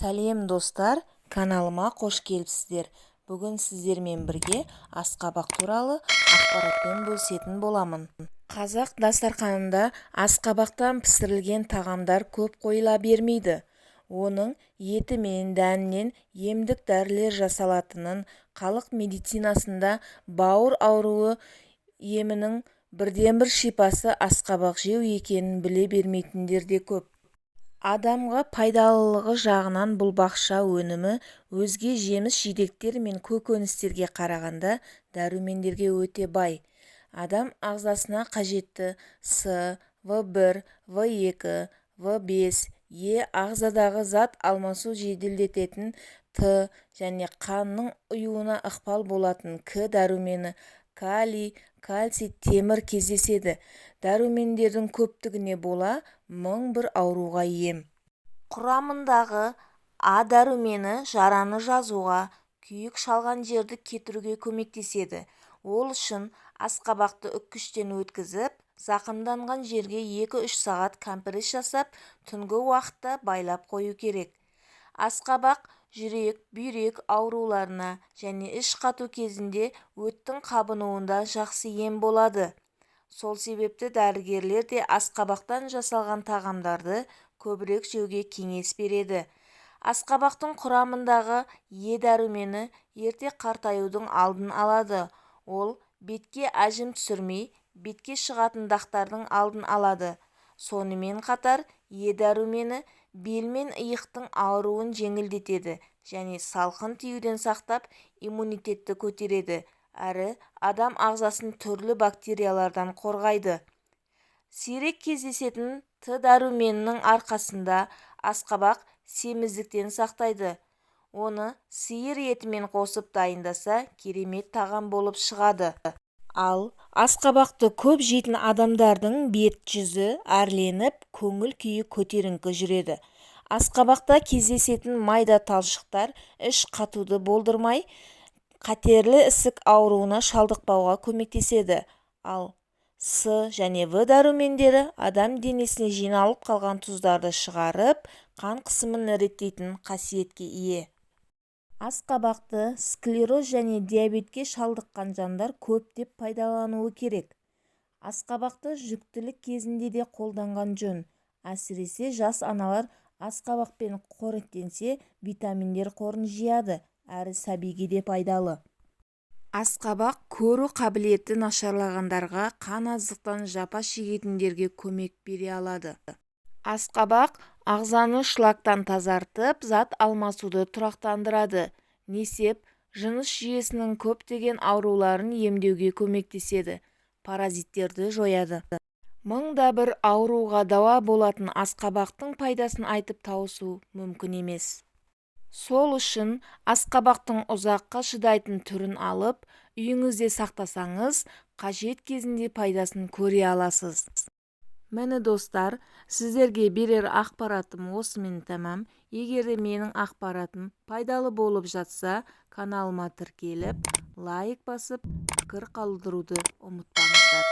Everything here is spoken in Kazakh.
Сәлем достар, каналыма қош келіпсіздер. Бүгін сіздермен бірге асқабақ туралы ақпаратпен бөлісетін боламын. Қазақ дастарханында асқабақтан пісірілген тағамдар көп қойыла бермейді. Оның еті мен дәнінен емдік дәрілер жасалатынын, халық медицинасында бауыр ауруы емінің бірден-бір шипасы асқабақ жеу екенін біле бермейтіндер де көп. Адамға пайдалылығы жағынан бұл бақша өнімі өзге жеміс-жидектер мен көкөністерге қарағанда дәрумендерге өте бай. Адам ағзасына қажетті С, В1, В2, В5, Е ағзадағы зат алмасу жеделдететін Т және қанның ұюына ықпал болатын К дәрумені, калий, кальций, темір кездеседі. Дәрумендердің көптігіне бола 1001 ауруға ем. Құрамындағы А дәрумені жараны жазуға, күйік шалған жерді кетіруге көмектеседі. Ол үшін асқабақты үккіштен өткізіп, зақымданған жерге 2-3 сағат компресс жасап, түнгі уақытта байлап қою керек. Асқабақ жүрек, бүйрек ауруларына және іш қату кезінде өттің қабынуында жақсы ем болады. Сол себепті дәрігерлер де асқабақтан жасалған тағамдарды көбірек жеуге кеңес береді. Асқабақтың құрамындағы Е дәрумені ерте қартаюдың алдын алады. Ол бетке әжім түсірмей, бетке шығатын дақтардың алдын алады. Сонымен қатар Е дәрумені бел мен иықтың ауруын жеңілдетеді және салқын тиюден сақтап иммунитетті көтереді, әрі адам ағзасын түрлі бактериялардан қорғайды. Сирек кездесетін Т дәруменінің арқасында асқабақ семіздіктен сақтайды. Оны сиыр етімен қосып дайындаса керемет тағам болып шығады. Ал асқабақты көп жейтін адамдардың бет-жүзі әрленіп, көңіл-күйі көтеріңкі жүреді. Асқабақта кездесетін майда талшықтар іш қатуды болдырмай, қатерлі ісік ауруына шалдықпауға көмектеседі. Ал С және В дәрумендері адам денесіне жиналып қалған тұздарды шығарып, қан қысымын реттейтін қасиетке ие. Асқабақты склероз және диабетке шалдыққан жандар көптеп пайдалануы керек. Асқабақты жүктілік кезінде де қолданған жөн. Әсіресе жас аналар асқабақпен қоректенсе, витаминдер қорын жияды, әрі сәбиге де пайдалы. Асқабақ көру қабілеті нашарлағандарға, қан аздықтан жапа шегетіндерге көмек бере алады. Асқабақ ағзаны шлактан тазартып, зат алмасуды тұрақтандырады. Несеп жыныс жүйесінің көптеген ауруларын емдеуге көмектеседі. Паразиттерді жояды. 1001 ауруға дауа болатын асқабақтың пайдасын айтып тауысу мүмкін емес. Сол үшін асқабақтың ұзаққа шыдайтын түрін алып, үйіңізде сақтасаңыз, қажет кезінде пайдасын көре аласыз. Мені достар, сіздерге берер ақпаратым осымен тәмам. Егер менің ақпаратым пайдалы болып жатса, каналыма тіркеліп, лайк басып, пікір қалдыруды ұмытпаңыздар.